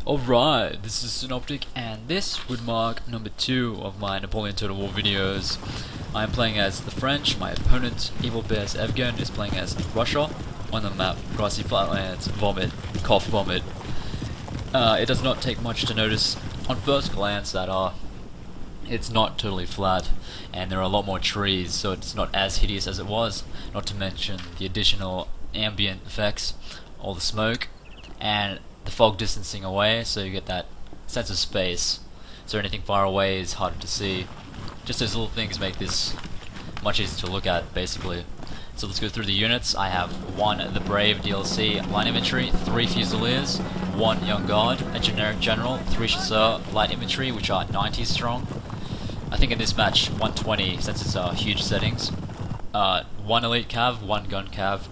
Alright, this is Synoptic, and this would mark number 2 of my Napoleon Total War videos. I am playing as the French. My opponent, Evil Bears Evgen, is playing as Russia. On the map, grassy flatlands, vomit, cough vomit. It does not take much to notice on first glance that it's not totally flat, and there are a lot more trees, so it's not as hideous as it was. Not to mention the additional ambient effects, all the smoke, and the fog distancing away, so you get that sense of space. So anything far away is harder to see. Just those little things make this much easier to look at, basically. So let's go through the units. I have 1 the Brave DLC light infantry, 3 Fusiliers, 1 Young Guard, a generic general, 3 Chasseur light infantry, which are 90 strong. I think in this match 120, since it's huge settings. 1 elite cav, 1 gun cav,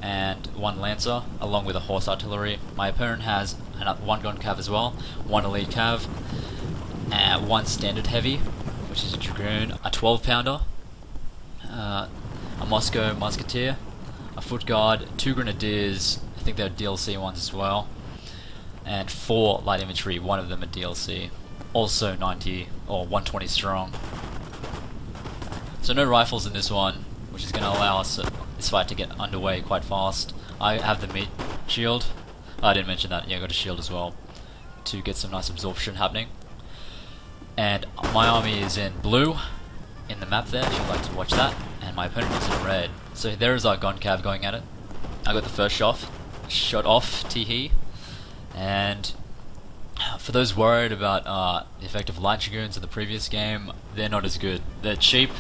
and 1 lancer, along with a horse artillery. My opponent has 1 gun cav as well, 1 elite cav, and 1 standard heavy, which is a dragoon, a 12 pounder, a Moscow musketeer, a foot guard, 2 grenadiers, I think they're DLC ones as well, and 4 light infantry, 1 of them a DLC, also 90 or 120 strong. So no rifles in this one, which is going to allow us this fight to get underway quite fast. I have the meat shield. I didn't mention that. Yeah, I got a shield as well to get some nice absorption happening. And my army is in blue in the map there, if you'd like to watch that, and my opponent is in red. So there is our gun cav going at it. I got the first shot off Teehee, and for those worried about the effect of light dragoons in the previous game, they're not as good. They're cheap,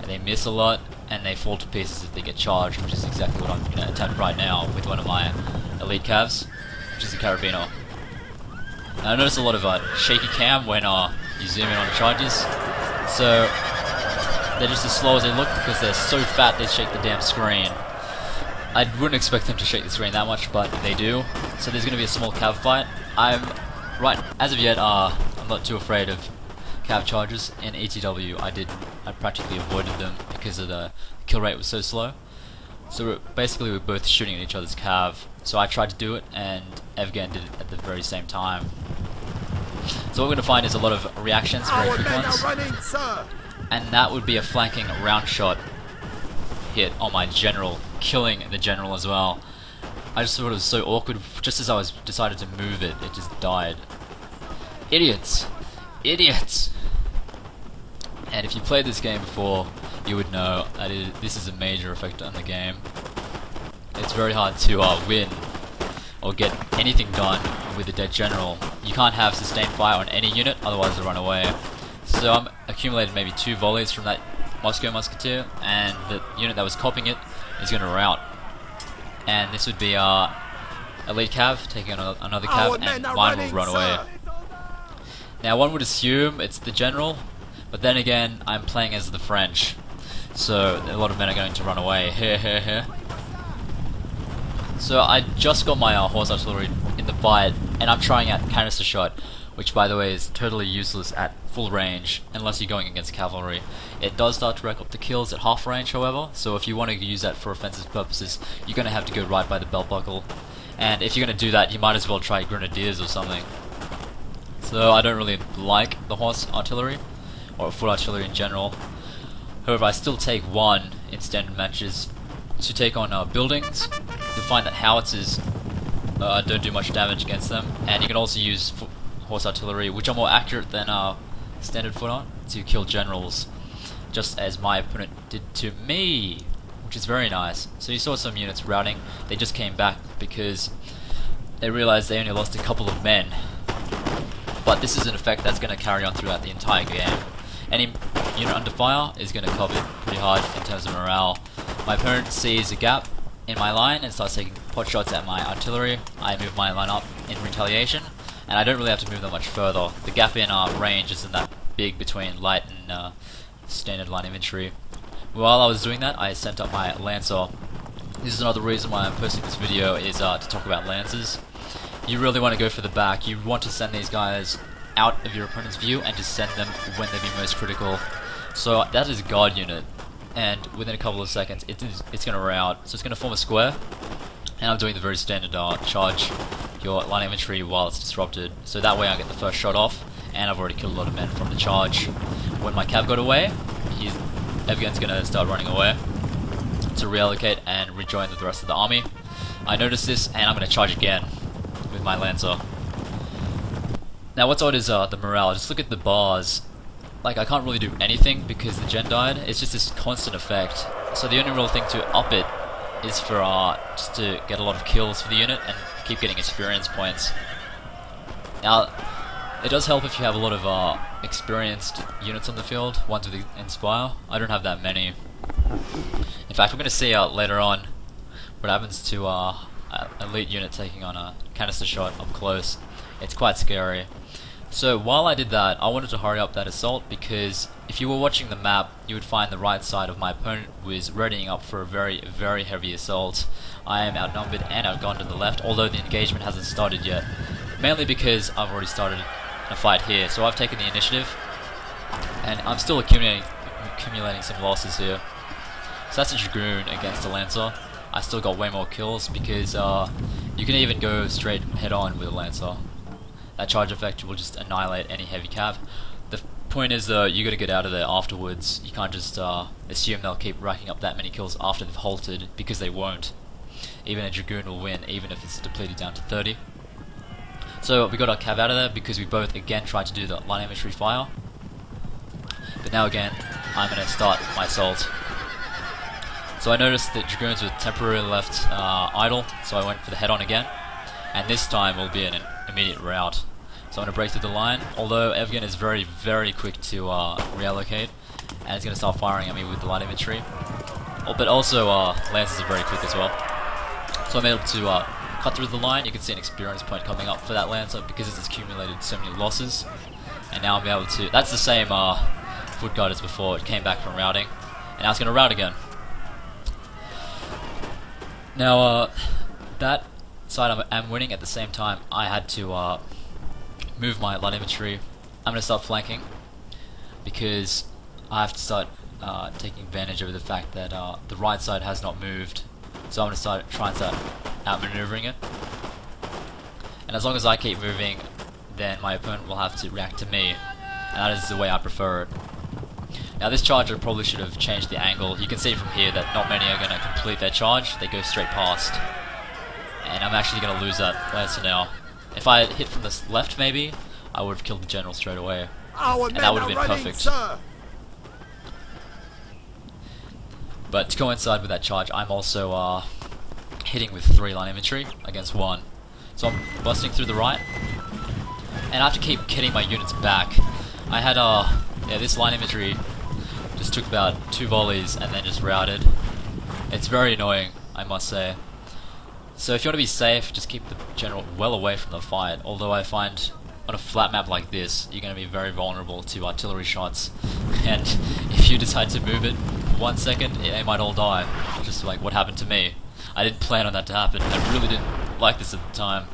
and they miss a lot, and they fall to pieces if they get charged, which is exactly what I'm going to attempt right now with one of my elite cavs, which is the carabiner. Now I notice a lot of shaky cam when you zoom in on the charges, so they're just as slow as they look because they're so fat they shake the damn screen. I wouldn't expect them to shake the screen that much, but they do. So there's going to be a small cav fight. As of yet, I'm not too afraid of cav charges. In ETW, I practically avoided them because of the kill rate was so slow. So basically we're both shooting at each other's cav. So I tried to do it, and Evgen did it at the very same time. So what we're going to find is a lot of reactions, very quick ones. And that would be a flanking round shot hit on my general, killing the general as well. I just thought it was so awkward. Just as I was decided to move it, it just died. Idiots! Idiots! And if you played this game before, you would know that this is a major effect on the game. It's very hard to win or get anything done with a dead general. You can't have sustained fire on any unit, otherwise they'll run away. So I'm accumulated maybe 2 volleys from that Moscow musketeer, and the unit that was copying it is going to rout. And this would be elite cav taking on another cav, and mine will run away. Now one would assume it's the general, but then again I'm playing as the French, so a lot of men are going to run away. So I just got my horse artillery in the fight, and I'm trying out canister shot, which by the way is totally useless at full range unless you're going against cavalry. It does start to rack up the kills at half range, however, so if you want to use that for offensive purposes, you're going to have to go right by the belt buckle. And if you're going to do that, you might as well try grenadiers or something. So I don't really like the horse artillery, or foot artillery in general. However, I still take 1 in standard matches to take on buildings. You'll find that howitzers don't do much damage against them, and you can also use horse artillery, which are more accurate than standard foot art, to kill generals, just as my opponent did to me, which is very nice. So you saw some units routing. They just came back because they realized they only lost a couple of men. But this is an effect that's going to carry on throughout the entire game. Any unit under fire is going to cover it pretty hard in terms of morale. My opponent sees a gap in my line and starts taking pot shots at my artillery. I move my line up in retaliation, and I don't really have to move them much further. The gap in range isn't that big between light and standard line infantry. While I was doing that, I sent up my lancer. This is another reason why I'm posting this video, is to talk about lancers. You really want to go for the back. You want to send these guys out of your opponent's view and just send them when they be most critical. So that is a guard unit, and within a couple of seconds it's going to rout. So it's going to form a square, and I'm doing the very standard charge your line infantry while it's disrupted. So that way I get the first shot off, and I've already killed a lot of men from the charge. When my cav got away, Evgen's gonna start running away to reallocate and rejoin the rest of the army. I noticed this, and I'm gonna charge again with my Lancer. Now what's odd is the morale. Just look at the bars. Like, I can't really do anything because the gen died. It's just this constant effect. So the only real thing to up it is for just to get a lot of kills for the unit and keep getting experience points. Now, it does help if you have a lot of experienced units on the field, ones with Inspire. I don't have that many. In fact, we're going to see later on what happens to an elite unit taking on a canister shot up close. It's quite scary. So while I did that, I wanted to hurry up that assault because if you were watching the map, you would find the right side of my opponent was readying up for a very, very heavy assault. I am outnumbered and outgunned on the left, although the engagement hasn't started yet. Mainly because I've already started a fight here, so I've taken the initiative, and I'm still accumulating some losses here. So that's a Dragoon against a Lancer. I still got way more kills because you can even go straight head on with a Lancer. That charge effect will just annihilate any heavy cav. The point is though, you got to get out of there afterwards. You can't just assume they'll keep racking up that many kills after they've halted, because they won't. Even a Dragoon will win, even if it's depleted down to 30. So we got our cav out of there because we both again tried to do the line infantry fire. But now again, I'm going to start my assault. So I noticed that Dragoons were temporarily left idle, so I went for the head-on again. And this time will be an immediate rout. So I'm going to break through the line, although Evgen is very, very quick to reallocate, and he's going to start firing at me with the light infantry. But also Lancers are very quick as well. So I'm able to cut through the line. You can see an experience point coming up for that Lancer because it's accumulated so many losses. And now I'm able to... That's the same foot guard as before. It came back from routing, and now it's going to rout again. Now that side I'm winning. At the same time, I had to move my light infantry. I'm going to start flanking because I have to start taking advantage of the fact that the right side has not moved. So I'm going to try and start outmaneuvering it. And as long as I keep moving, then my opponent will have to react to me, and that is the way I prefer it. Now this charger probably should have changed the angle. You can see from here that not many are going to complete their charge. They go straight past. And I'm actually going to lose that Lancer now. If I had hit from the left maybe, I would have killed the general straight away. And that would have been perfect. But to coincide with that charge, I'm also hitting with 3 line infantry against 1. So I'm busting through the right, and I have to keep getting my units back. I had this line infantry just took about 2 volleys and then just routed. It's very annoying, I must say. So if you want to be safe, just keep the general well away from the fight. Although I find on a flat map like this, you're going to be very vulnerable to artillery shots, and if you decide to move it 1 second, they might all die, just like what happened to me. I didn't plan on that to happen. I really didn't like this at the time,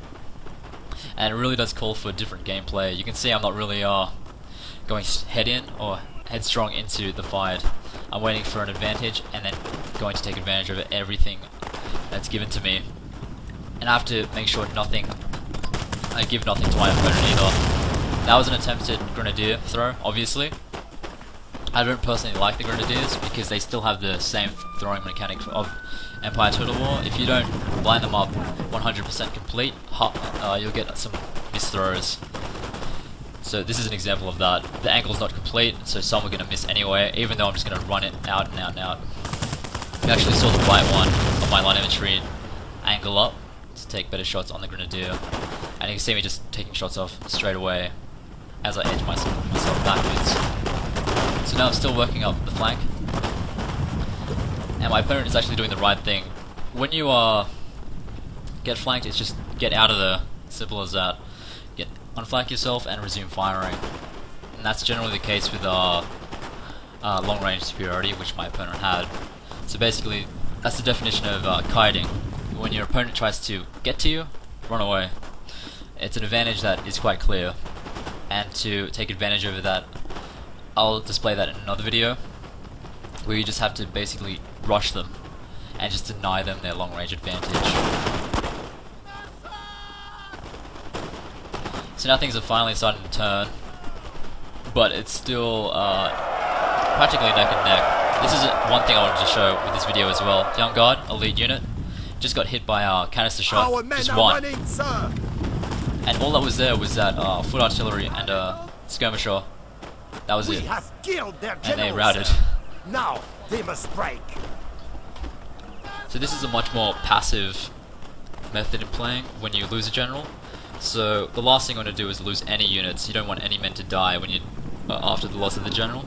and it really does call for different gameplay. You can see I'm not really going head in or headstrong into the fight. I'm waiting for an advantage and then going to take advantage of everything that's given to me, and I have to make sure I give nothing to my opponent either. That was an attempted grenadier throw, obviously. I don't personally like the grenadiers because they still have the same throwing mechanic of Empire Total War. If you don't line them up 100% complete, you'll get some miss throws. So this is an example of that. The angle's not complete, so some are going to miss anyway, even though I'm just going to run it out and out and out. You actually saw the right one of my line infantry angle up to take better shots on the grenadier, and you can see me just taking shots off straight away as I edge myself backwards. So now I'm still working up the flank, and my opponent is actually doing the right thing. When you get flanked, it's just get out of there, simple as that. Unflank yourself and resume firing, and that's generally the case with long range superiority, which my opponent had. So basically, that's the definition of kiting. When your opponent tries to get to you, run away. It's an advantage that is quite clear, and to take advantage of that, I'll display that in another video, where you just have to basically rush them and just deny them their long range advantage. So now things are finally starting to turn, but it's still practically neck and neck. This is one thing I wanted to show with this video as well. Young Guard, a lead unit, just got hit by a canister shot, just one. And all that was there was that foot artillery and a skirmisher. That was it. And they routed. Now they must break. So this is a much more passive method in playing when you lose a general. So the last thing you want to do is lose any units. You don't want any men to die when you after the loss of the general.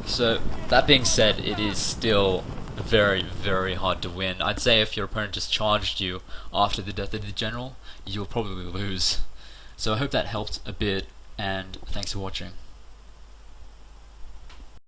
So that being said, it is still very, very hard to win. I'd say if your opponent just charged you after the death of the general, you'll probably lose. So I hope that helped a bit, and thanks for watching.